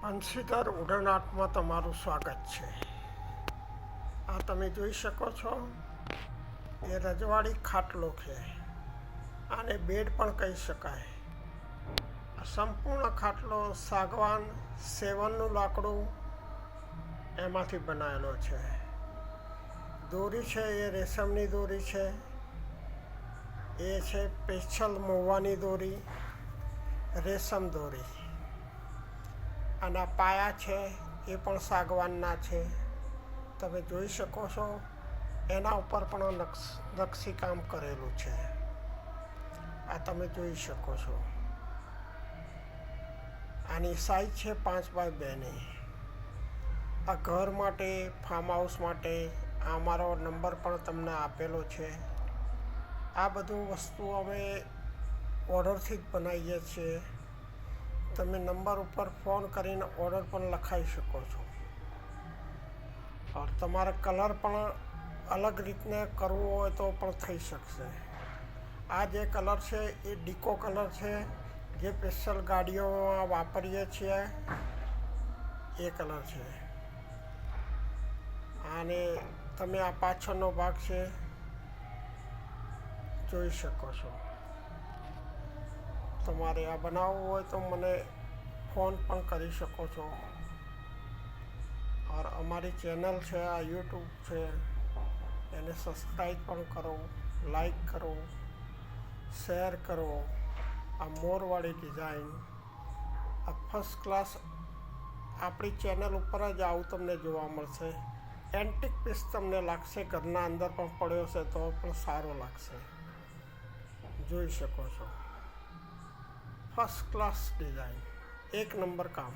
અંશીધર wooden આર્ટમાં તમારું સ્વાગત છે. આ તમે જોઈ શકો છો એ રજવાડી ખાટલો છે. આને બેડ પણ કહી શકાય. આ સંપૂર્ણ ખાટલો સાગવાન સેવનનું લાકડું એમાંથી બનાવેલો છે. દોરી છે એ રેશમની દોરી છે. એ છે સ્પેશિયલ મહુવાની દોરી, રેશમ દોરી. આના પાયા છે એ પણ સાગવાનના છે. તમે જોઈ શકો છો એના ઉપર પણ નકશીકામ કરેલું છે. આ તમે જોઈ શકો છો. આની સાઈઝ છે 5x2ની. આ ઘર માટે, ફાર્મ હાઉસ માટે આ અમારો નંબર પણ તમને આપેલો છે. આ બધું વસ્તુ અમે ઓર્ડરથી જ બનાવીએ છીએ. તમે નંબર ઉપર ફોન કરીને ઓર્ડર પણ લખાવી શકો છો. તમારે કલર પણ અલગ રીતને કરવો હોય તો પણ થઈ શકશે. આ જે કલર છે એ ડીકો કલર છે, જે સ્પેશિયલ ગાડીઓમાં વાપરીએ છીએ એ કલર છે. અને તમે આ પાછળનો ભાગ છે જોઈ શકો છો. તમારે આ બનાવવું હોય તો મને ફોન પણ કરી શકો છો. और हमारी चैनल છે આ યુટ્યુબ છે એને સબસ્ક્રાઈબ પણ કરો, લાઈક કરો, શેર કરો. આ મોરવાળી ડિઝાઇન આ ફર્સ્ટ ક્લાસ આપણી ચેનલ ઉપર જ આવું તમને જોવા મળશે. એન્ટિક પીસ તમને લાગશે, ઘરના અંદર પણ પડ્યો છે તો પણ સારો લાગશે. જોઈ શકો છો ફર્સ્ટ ક્લાસ ડિઝાઇન, એક નંબર કામ.